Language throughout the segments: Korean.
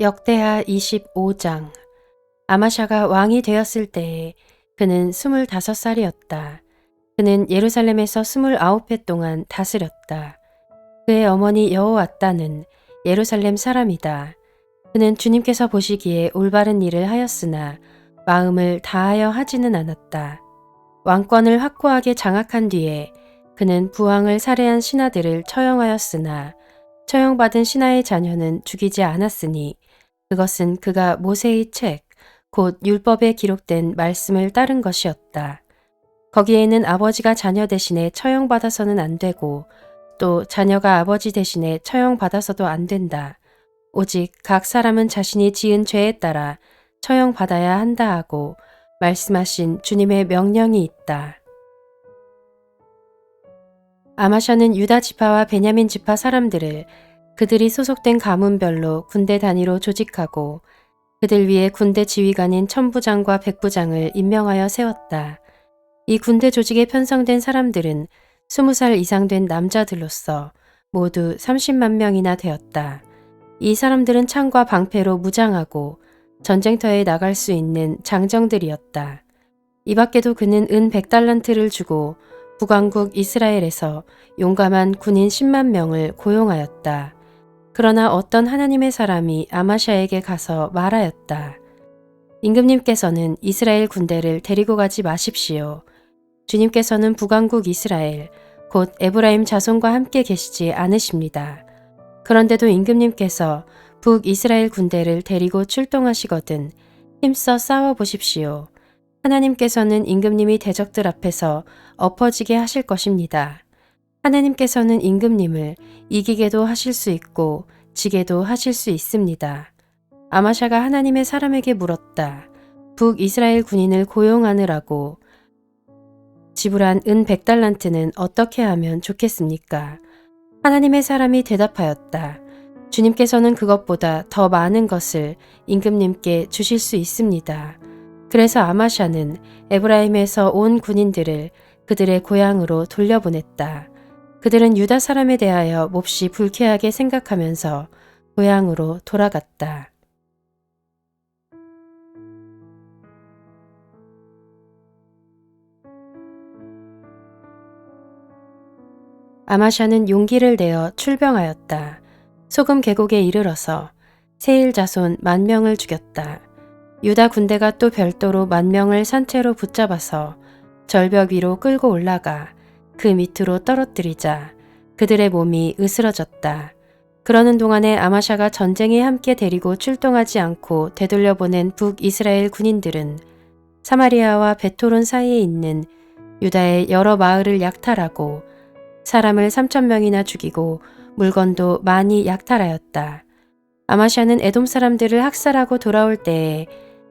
역대하 25장. 아마샤가 왕이 되었을 때에 그는 25살이었다. 그는 예루살렘에서 29해 동안 다스렸다. 그의 어머니 여호와따는 예루살렘 사람이다. 그는 주님께서 보시기에 올바른 일을 하였으나 마음을 다하여 하지는 않았다. 왕권을 확고하게 장악한 뒤에 그는 부왕을 살해한 신하들을 처형하였으나 처형받은 신하의 자녀는 죽이지 않았으니 그것은 그가 모세의 책, 곧 율법에 기록된 말씀을 따른 것이었다. 거기에는 아버지가 자녀 대신에 처형받아서는 안 되고 또 자녀가 아버지 대신에 처형받아서도 안 된다. 오직 각 사람은 자신이 지은 죄에 따라 처형받아야 한다 하고 말씀하신 주님의 명령이 있다. 아마샤는 유다 지파와 베냐민 지파 사람들을 그들이 소속된 가문별로 군대 단위로 조직하고 그들 위에 군대 지휘관인 천부장과 백부장을 임명하여 세웠다. 이 군대 조직에 편성된 사람들은 20살 이상 된 남자들로서 모두 30만 명이나 되었다. 이 사람들은 창과 방패로 무장하고 전쟁터에 나갈 수 있는 장정들이었다. 이 밖에도 그는 은 100달란트를 주고 북왕국 이스라엘에서 용감한 군인 10만 명을 고용하였다. 그러나 어떤 하나님의 사람이 아마샤에게 가서 말하였다. 임금님께서는 이스라엘 군대를 데리고 가지 마십시오. 주님께서는 북왕국 이스라엘, 곧 에브라임 자손과 함께 계시지 않으십니다. 그런데도 임금님께서 북이스라엘 군대를 데리고 출동하시거든 힘써 싸워보십시오. 하나님께서는 임금님이 대적들 앞에서 엎어지게 하실 것입니다. 하나님께서는 임금님을 이기게도 하실 수 있고 지게도 하실 수 있습니다. 아마샤가 하나님의 사람에게 물었다. 북이스라엘 군인을 고용하느라고 지불한 은 100달란트는 어떻게 하면 좋겠습니까? 하나님의 사람이 대답하였다. 주님께서는 그것보다 더 많은 것을 임금님께 주실 수 있습니다. 그래서 아마샤는 에브라임에서 온 군인들을 그들의 고향으로 돌려보냈다. 그들은 유다 사람에 대하여 몹시 불쾌하게 생각하면서 고향으로 돌아갔다. 아마샤는 용기를 내어 출병하였다. 소금 계곡에 이르러서 세일 자손 10,000명을 죽였다. 유다 군대가 또 별도로 10,000명을 산채로 붙잡아서 절벽 위로 끌고 올라가 그 밑으로 떨어뜨리자 그들의 몸이 으스러졌다. 그러는 동안에 아마샤가 전쟁에 함께 데리고 출동하지 않고 되돌려보낸 북이스라엘 군인들은 사마리아와 베토론 사이에 있는 유다의 여러 마을을 약탈하고 사람을 3,000명이나 죽이고 물건도 많이 약탈하였다. 아마샤는 에돔 사람들을 학살하고 돌아올 때에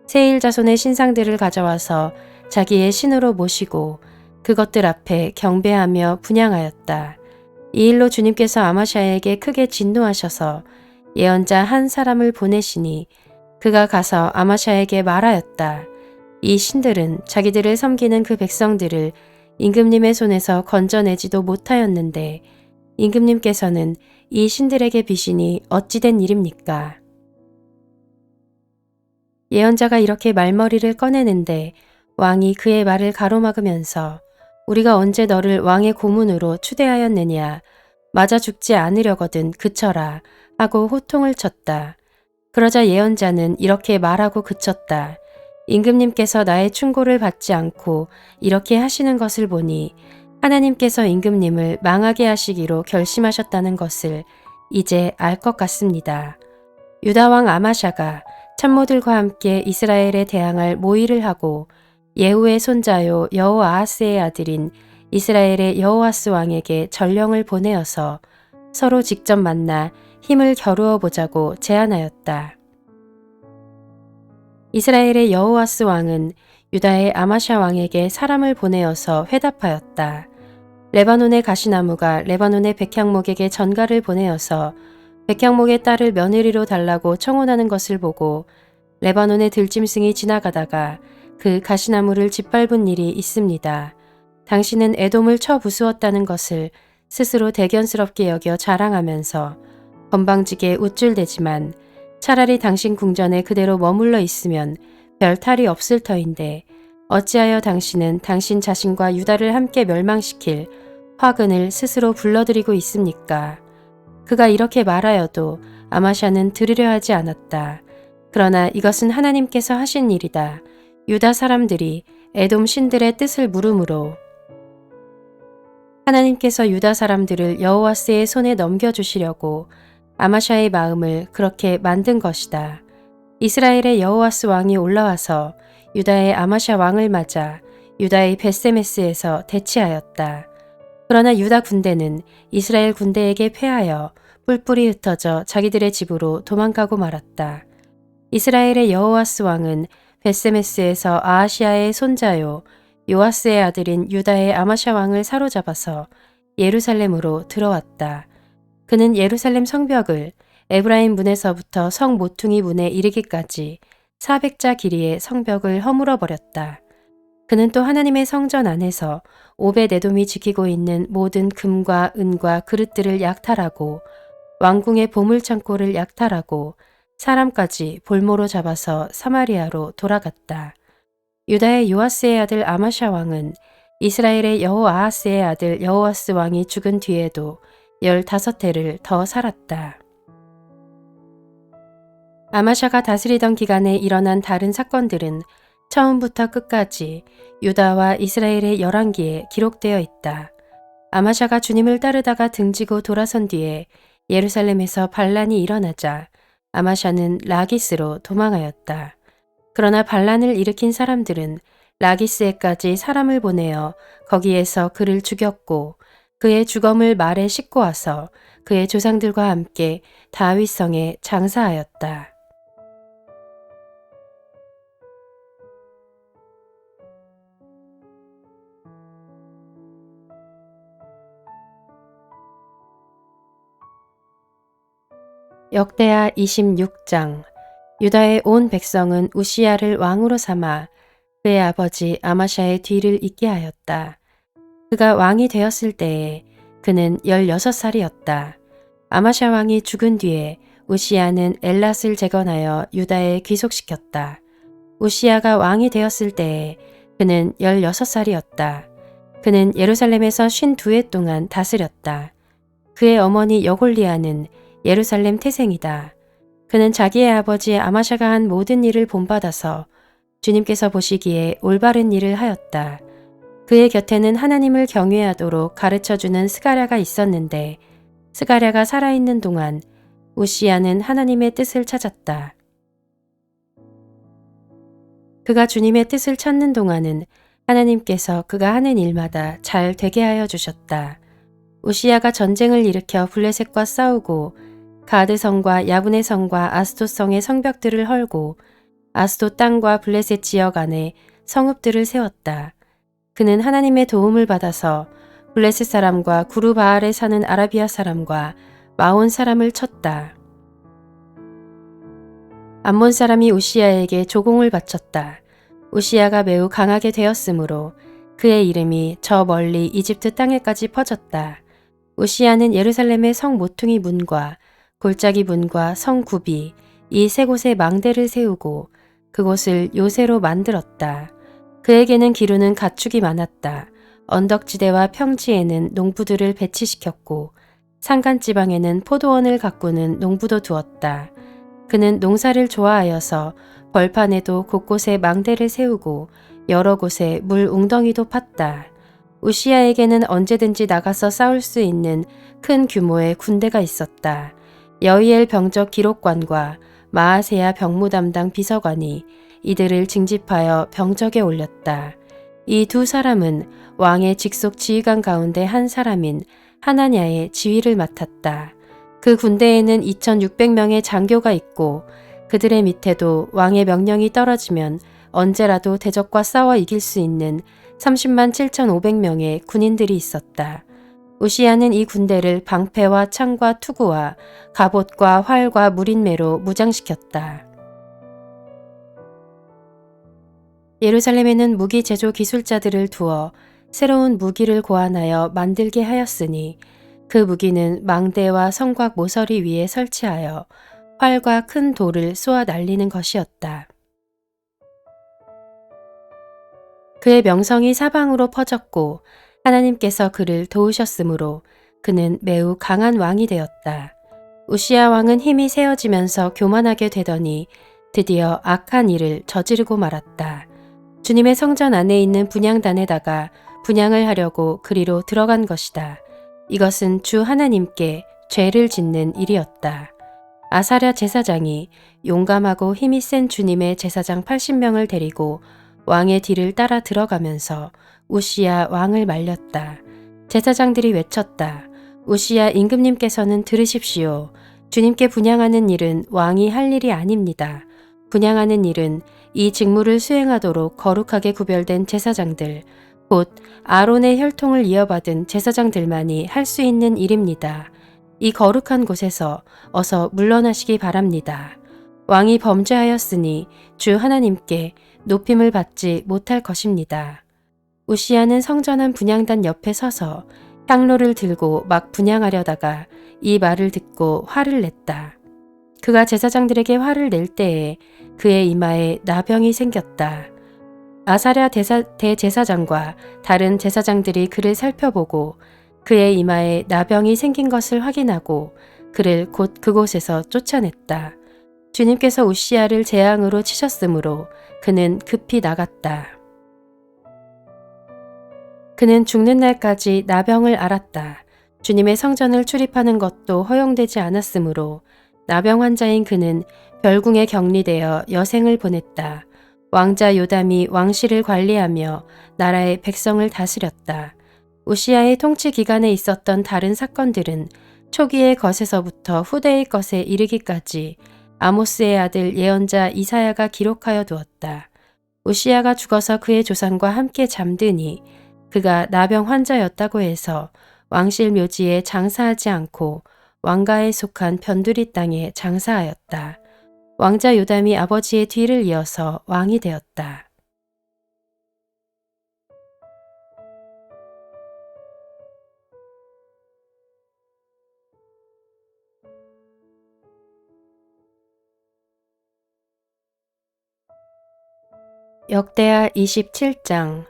세일 자손의 신상들을 가져와서 자기의 신으로 모시고 그것들 앞에 경배하며 분향하였다. 이 일로 주님께서 아마샤에게 크게 진노하셔서 예언자 한 사람을 보내시니 그가 가서 아마샤에게 말하였다. 이 신들은 자기들을 섬기는 그 백성들을 임금님의 손에서 건져내지도 못하였는데 임금님께서는 이 신들에게 비시니 어찌된 일입니까? 예언자가 이렇게 말머리를 꺼내는데 왕이 그의 말을 가로막으면서 우리가 언제 너를 왕의 고문으로 추대하였느냐 맞아 죽지 않으려거든 그쳐라 하고 호통을 쳤다. 그러자 예언자는 이렇게 말하고 그쳤다. 임금님께서 나의 충고를 받지 않고 이렇게 하시는 것을 보니 하나님께서 임금님을 망하게 하시기로 결심하셨다는 것을 이제 알 것 같습니다. 유다 왕 아마샤가 참모들과 함께 이스라엘에 대항할 모의를 하고 예후의 손자요 여호아하스의 아들인 이스라엘의 여호아스 왕에게 전령을 보내어서 서로 직접 만나 힘을 겨루어 보자고 제안하였다. 이스라엘의 여호아스 왕은 유다의 아마샤 왕에게 사람을 보내어서 회답하였다. 레바논의 가시나무가 레바논의 백향목에게 전가를 보내어서 백향목의 딸을 며느리로 달라고 청혼하는 것을 보고 레바논의 들짐승이 지나가다가 그 가시나무를 짓밟은 일이 있습니다. 당신은 에돔을 쳐 부수었다는 것을 스스로 대견스럽게 여겨 자랑하면서 건방지게 우쭐대지만 차라리 당신 궁전에 그대로 머물러 있으면 별 탈이 없을 터인데 어찌하여 당신은 당신 자신과 유다를 함께 멸망시킬 화근을 스스로 불러들이고 있습니까? 그가 이렇게 말하여도 아마샤는 들으려 하지 않았다. 그러나 이것은 하나님께서 하신 일이다. 유다 사람들이 에돔 신들의 뜻을 물음으로 하나님께서 유다 사람들을 여호와스의 손에 넘겨주시려고 아마샤의 마음을 그렇게 만든 것이다. 이스라엘의 여호와스 왕이 올라와서 유다의 아마샤 왕을 맞아 유다의 벳세메스에서 대치하였다. 그러나 유다 군대는 이스라엘 군대에게 패하여 뿔뿔이 흩어져 자기들의 집으로 도망가고 말았다. 이스라엘의 여호와스 왕은 벳세메스에서 아하시아의 손자요 요아스의 아들인 유다의 아마샤 왕을 사로잡아서 예루살렘으로 들어왔다. 그는 예루살렘 성벽을 에브라임 문에서부터 성 모퉁이 문에 이르기까지 400자 길이의 성벽을 허물어 버렸다. 그는 또 하나님의 성전 안에서 오벳에돔이 지키고 있는 모든 금과 은과 그릇들을 약탈하고 왕궁의 보물창고를 약탈하고 사람까지 볼모로 잡아서 사마리아로 돌아갔다. 유다의 요아스의 아들 아마샤 왕은 이스라엘의 여호아하스의 아들 여호아스 왕이 죽은 뒤에도 15해를 더 살았다. 아마샤가 다스리던 기간에 일어난 다른 사건들은 처음부터 끝까지 유다와 이스라엘의 열왕기에 기록되어 있다. 아마샤가 주님을 따르다가 등지고 돌아선 뒤에 예루살렘에서 반란이 일어나자 아마샤는 라기스로 도망하였다. 그러나 반란을 일으킨 사람들은 라기스에까지 사람을 보내어 거기에서 그를 죽였고 그의 주검을 말에 싣고 와서 그의 조상들과 함께 다윗성에 장사하였다. 역대하 26장. 유다의 온 백성은 우시야를 왕으로 삼아 그의 아버지 아마샤의 뒤를 잇게 하였다. 그가 왕이 되었을 때에 그는 16살이었다. 아마샤 왕이 죽은 뒤에 우시야는 엘랏을 재건하여 유다에 귀속시켰다. 우시야가 왕이 되었을 때에 그는 16살이었다. 그는 예루살렘에서 52해 동안 다스렸다. 그의 어머니 여골리아는 예루살렘 태생이다. 그는 자기의 아버지 아마샤가 한 모든 일을 본받아서 주님께서 보시기에 올바른 일을 하였다. 그의 곁에는 하나님을 경외하도록 가르쳐주는 스가랴가 있었는데 스가랴가 살아있는 동안 우시야는 하나님의 뜻을 찾았다. 그가 주님의 뜻을 찾는 동안은 하나님께서 그가 하는 일마다 잘 되게 하여 주셨다. 우시야가 전쟁을 일으켜 블레셋과 싸우고 가드성과 야분의 성과 아스돗 성의 성벽들을 헐고 아스돗 땅과 블레셋 지역 안에 성읍들을 세웠다. 그는 하나님의 도움을 받아서 블레셋 사람과 구르바알에 사는 아라비아 사람과 마온 사람을 쳤다. 암몬 사람이 우시야에게 조공을 바쳤다. 우시야가 매우 강하게 되었으므로 그의 이름이 저 멀리 이집트 땅에까지 퍼졌다. 우시야는 예루살렘의 성 모퉁이 문과 골짜기 문과 성 굽이 이 세 곳에 망대를 세우고 그곳을 요새로 만들었다. 그에게는 기르는 가축이 많았다. 언덕지대와 평지에는 농부들을 배치시켰고 산간지방에는 포도원을 가꾸는 농부도 두었다. 그는 농사를 좋아하여서 벌판에도 곳곳에 망대를 세우고 여러 곳에 물 웅덩이도 팠다. 우시야에게는 언제든지 나가서 싸울 수 있는 큰 규모의 군대가 있었다. 여이엘 병적 기록관과 마아세야 병무 담당 비서관이 이들을 징집하여 병적에 올렸다. 이 두 사람은 왕의 직속 지휘관 가운데 한 사람인 하나냐의 지휘를 맡았다. 그 군대에는 2600명의 장교가 있고 그들의 밑에도 왕의 명령이 떨어지면 언제라도 대적과 싸워 이길 수 있는 30만 7,500명의 군인들이 있었다. 우시야는 이 군대를 방패와 창과 투구와 갑옷과 활과 무린매로 무장시켰다. 예루살렘에는 무기 제조 기술자들을 두어 새로운 무기를 고안하여 만들게 하였으니 그 무기는 망대와 성곽 모서리 위에 설치하여 활과 큰 돌을 쏘아 날리는 것이었다. 그의 명성이 사방으로 퍼졌고 하나님께서 그를 도우셨으므로 그는 매우 강한 왕이 되었다. 우시야 왕은 힘이 세어지면서 교만하게 되더니 드디어 악한 일을 저지르고 말았다. 주님의 성전 안에 있는 분향단에다가 분향을 하려고 그리로 들어간 것이다. 이것은 주 하나님께 죄를 짓는 일이었다. 아사랴 제사장이 용감하고 힘이 센 주님의 제사장 80명을 데리고 왕의 뒤를 따라 들어가면서 우시야 왕을 말렸다. 제사장들이 외쳤다. 우시야 임금님께서는 들으십시오. 주님께 분향하는 일은 왕이 할 일이 아닙니다. 분향하는 일은 이 직무를 수행하도록 거룩하게 구별된 제사장들, 곧 아론의 혈통을 이어받은 제사장들만이 할 수 있는 일입니다. 이 거룩한 곳에서 어서 물러나시기 바랍니다. 왕이 범죄하였으니 주 하나님께 높임을 받지 못할 것입니다. 우시야는 성전 안 분향단 옆에 서서 향로를 들고 막 분향하려다가 이 말을 듣고 화를 냈다. 그가 제사장들에게 화를 낼 때에 그의 이마에 나병이 생겼다. 아사랴 대제사장과 다른 제사장들이 그를 살펴보고 그의 이마에 나병이 생긴 것을 확인하고 그를 곧 그곳에서 쫓아냈다. 주님께서 우시야를 재앙으로 치셨으므로 그는 급히 나갔다. 그는 죽는 날까지 나병을 앓았다. 주님의 성전을 출입하는 것도 허용되지 않았으므로 나병 환자인 그는 별궁에 격리되어 여생을 보냈다. 왕자 요담이 왕실을 관리하며 나라의 백성을 다스렸다. 우시야의 통치 기간에 있었던 다른 사건들은 초기의 것에서부터 후대의 것에 이르기까지 아모스의 아들 예언자 이사야가 기록하여 두었다. 우시야가 죽어서 그의 조상과 함께 잠드니 그가 나병 환자였다고 해서 왕실 묘지에 장사하지 않고 왕가에 속한 변두리 땅에 장사하였다. 왕자 요담이 아버지의 뒤를 이어서 왕이 되었다. 역대하 27장.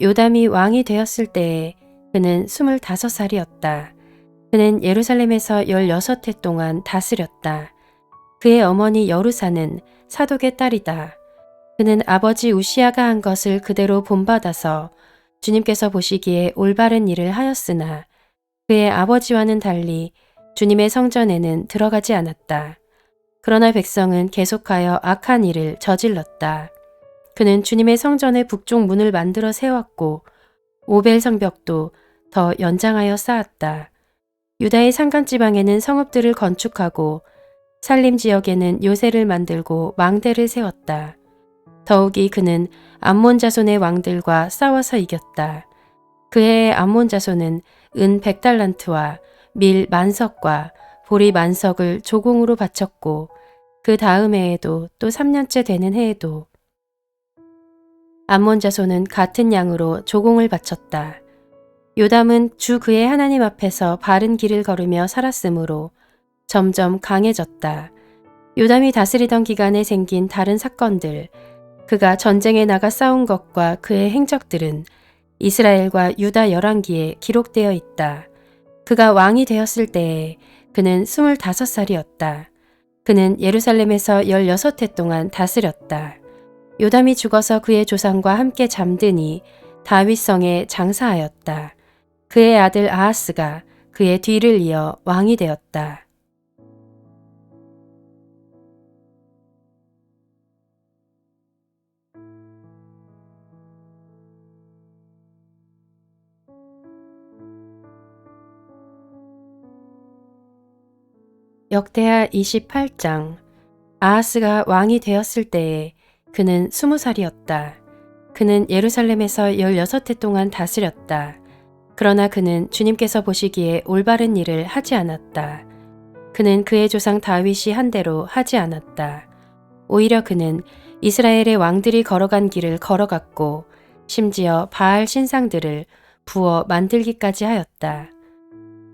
요담이 왕이 되었을 때에 그는 25살이었다. 그는 예루살렘에서 16해 동안 다스렸다. 그의 어머니 여루사는 사독의 딸이다. 그는 아버지 우시야가 한 것을 그대로 본받아서 주님께서 보시기에 올바른 일을 하였으나 그의 아버지와는 달리 주님의 성전에는 들어가지 않았다. 그러나 백성은 계속하여 악한 일을 저질렀다. 그는 주님의 성전의 북쪽 문을 만들어 세웠고 오벨 성벽도 더 연장하여 쌓았다. 유다의 산간지방에는 성읍들을 건축하고 살림 지역에는 요새를 만들고 망대를 세웠다. 더욱이 그는 암몬 자손의 왕들과 싸워서 이겼다. 그해의 암몬 자손은 은 100달란트와 밀 10,000석과 보리 10,000석을 조공으로 바쳤고 그 다음 해에도 또 3년째 되는 해에도 암몬 자손은 같은 양으로 조공을 바쳤다. 요담은 주 그의 하나님 앞에서 바른 길을 걸으며 살았으므로 점점 강해졌다. 요담이 다스리던 기간에 생긴 다른 사건들, 그가 전쟁에 나가 싸운 것과 그의 행적들은 이스라엘과 유다 열왕기에 기록되어 있다. 그가 왕이 되었을 때에 그는 25살이었다. 그는 예루살렘에서 16해 동안 다스렸다. 요담이 죽어서 그의 조상과 함께 잠드니 다윗성에 장사하였다. 그의 아들 아하스가 그의 뒤를 이어 왕이 되었다. 역대하 28장. 아하스가 왕이 되었을 때에 그는 20살이었다. 그는 예루살렘에서 16해 동안 다스렸다. 그러나 그는 주님께서 보시기에 올바른 일을 하지 않았다. 그는 그의 조상 다윗이 한 대로 하지 않았다. 오히려 그는 이스라엘의 왕들이 걸어간 길을 걸어갔고 심지어 바알 신상들을 부어 만들기까지 하였다.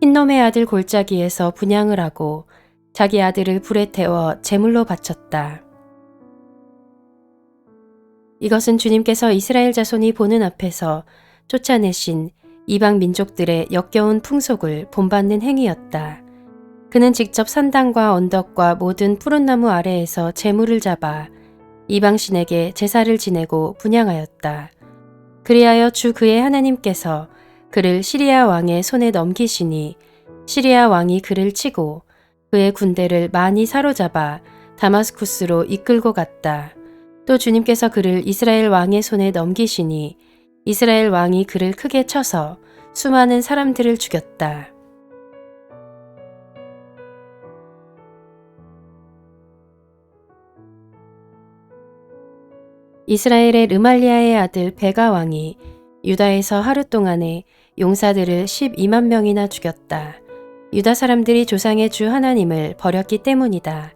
흰놈의 아들 골짜기에서 분향을 하고 자기 아들을 불에 태워 제물로 바쳤다. 이것은 주님께서 이스라엘 자손이 보는 앞에서 쫓아내신 이방 민족들의 역겨운 풍속을 본받는 행위였다. 그는 직접 산당과 언덕과 모든 푸른 나무 아래에서 제물을 잡아 이방신에게 제사를 지내고 분향하였다. 그리하여 주 그의 하나님께서 그를 시리아 왕의 손에 넘기시니 시리아 왕이 그를 치고 그의 군대를 많이 사로잡아 다마스쿠스로 이끌고 갔다. 또 주님께서 그를 이스라엘 왕의 손에 넘기시니 이스라엘 왕이 그를 크게 쳐서 수많은 사람들을 죽였다. 이스라엘의 르말리아의 아들 베가 왕이 유다에서 하루 동안에 용사들을 12만 명이나 죽였다. 유다 사람들이 조상의 주 하나님을 버렸기 때문이다.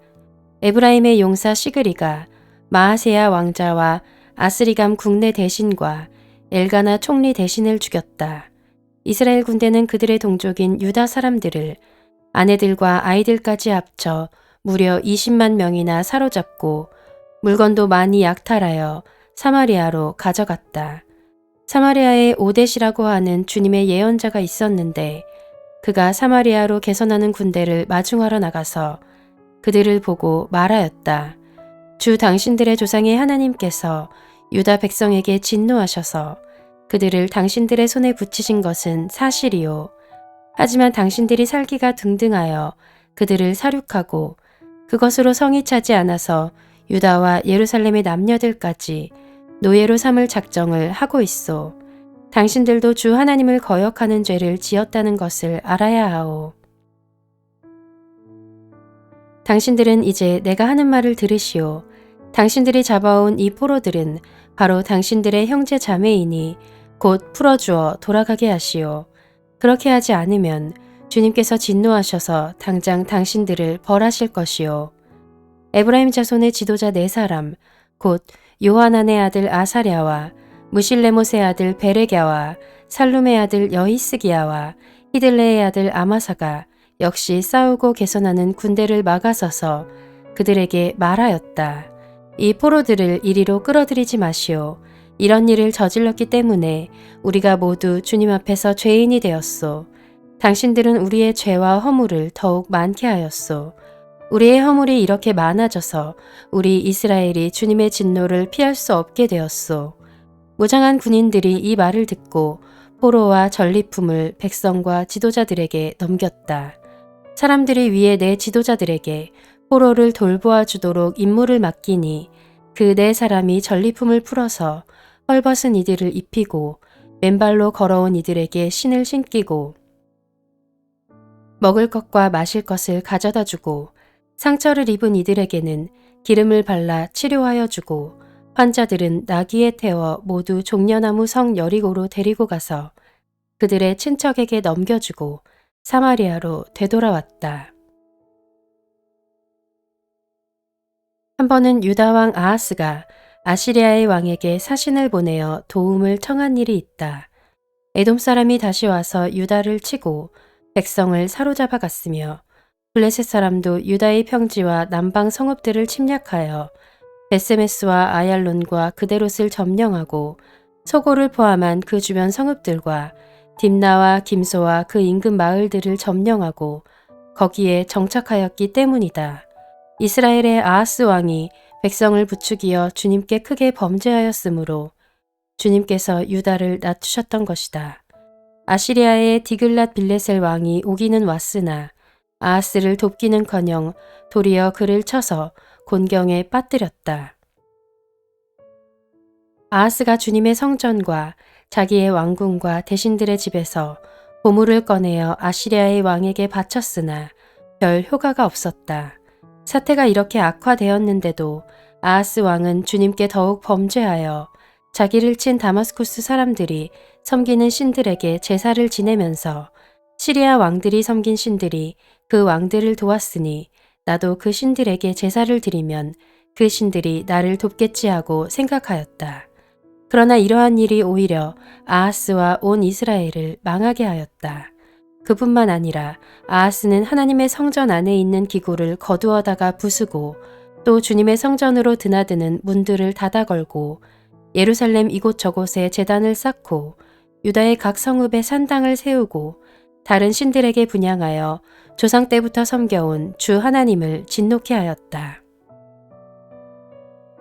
에브라임의 용사 시그리가 마하세야 왕자와 아스리감 국내 대신과 엘가나 총리 대신을 죽였다. 이스라엘 군대는 그들의 동족인 유다 사람들을 아내들과 아이들까지 합쳐 무려 20만 명이나 사로잡고 물건도 많이 약탈하여 사마리아로 가져갔다. 사마리아에 오뎃이라고 하는 주님의 예언자가 있었는데 그가 사마리아로 개선하는 군대를 마중하러 나가서 그들을 보고 말하였다. 주 당신들의 조상의 하나님께서 유다 백성에게 진노하셔서 그들을 당신들의 손에 붙이신 것은 사실이요. 하지만 당신들이 살기가 등등하여 그들을 사륙하고 그것으로 성이 차지 않아서 유다와 예루살렘의 남녀들까지 노예로 삼을 작정을 하고 있소. 당신들도 주 하나님을 거역하는 죄를 지었다는 것을 알아야 하오. 당신들은 이제 내가 하는 말을 들으시오. 당신들이 잡아온 이 포로들은 바로 당신들의 형제 자매이니 곧 풀어주어 돌아가게 하시오. 그렇게 하지 않으면 주님께서 진노하셔서 당장 당신들을 벌하실 것이오. 에브라임 자손의 지도자 4사람, 곧 요하난의 아들 아사랴와 무실레못의 아들 베레갸와 살룸의 아들 여히스기야와 히들레의 아들 아마사가 역시 싸우고 개선하는 군대를 막아서서 그들에게 말하였다. 이 포로들을 이리로 끌어들이지 마시오. 이런 일을 저질렀기 때문에 우리가 모두 주님 앞에서 죄인이 되었소. 당신들은 우리의 죄와 허물을 더욱 많게 하였소. 우리의 허물이 이렇게 많아져서 우리 이스라엘이 주님의 진노를 피할 수 없게 되었소. 무장한 군인들이 이 말을 듣고 포로와 전리품을 백성과 지도자들에게 넘겼다. 사람들이 위에 내 지도자들에게 포로를 돌보아 주도록 임무를 맡기니 그 4사람이 전리품을 풀어서 헐벗은 이들을 입히고 맨발로 걸어온 이들에게 신을 신기고 먹을 것과 마실 것을 가져다 주고 상처를 입은 이들에게는 기름을 발라 치료하여 주고 환자들은 나귀에 태워 모두 종려나무 성 여리고로 데리고 가서 그들의 친척에게 넘겨주고 사마리아로 되돌아왔다. 한 번은 유다 왕 아하스가 아시리아의 왕에게 사신을 보내어 도움을 청한 일이 있다. 에돔 사람이 다시 와서 유다를 치고 백성을 사로잡아 갔으며 블레셋 사람도 유다의 평지와 남방 성읍들을 침략하여 베세메스와 아얄론과 그데롯을 점령하고 소고를 포함한 그 주변 성읍들과 딥나와 김소와 그 인근 마을들을 점령하고 거기에 정착하였기 때문이다. 이스라엘의 아하스 왕이 백성을 부추기어 주님께 크게 범죄하였으므로 주님께서 유다를 낮추셨던 것이다. 아시리아의 디글랏 빌레셀 왕이 오기는 왔으나 아하스를 돕기는커녕 도리어 그를 쳐서 곤경에 빠뜨렸다. 아하스가 주님의 성전과 자기의 왕궁과 대신들의 집에서 보물을 꺼내어 아시리아의 왕에게 바쳤으나 별 효과가 없었다. 사태가 이렇게 악화되었는데도 아하스 왕은 주님께 더욱 범죄하여 자기를 친 다마스쿠스 사람들이 섬기는 신들에게 제사를 지내면서 시리아 왕들이 섬긴 신들이 그 왕들을 도왔으니 나도 그 신들에게 제사를 드리면 그 신들이 나를 돕겠지 하고 생각하였다. 그러나 이러한 일이 오히려 아하스와 온 이스라엘을 망하게 하였다. 그뿐만 아니라 아하스는 하나님의 성전 안에 있는 기구를 거두어다가 부수고 또 주님의 성전으로 드나드는 문들을 닫아 걸고 예루살렘 이곳저곳에 제단을 쌓고 유다의 각 성읍에 산당을 세우고 다른 신들에게 분향하여 조상 때부터 섬겨온 주 하나님을 진노케 하였다.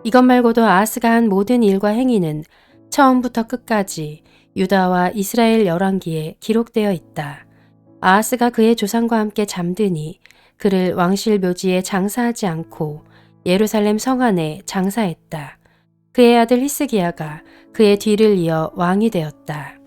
이것 말고도 아하스가 한 모든 일과 행위는 처음부터 끝까지 유다와 이스라엘 열왕기에 기록되어 있다. 아하스가 그의 조상과 함께 잠드니 그를 왕실 묘지에 장사하지 않고 예루살렘 성 안에 장사했다. 그의 아들 히스기야가 그의 뒤를 이어 왕이 되었다.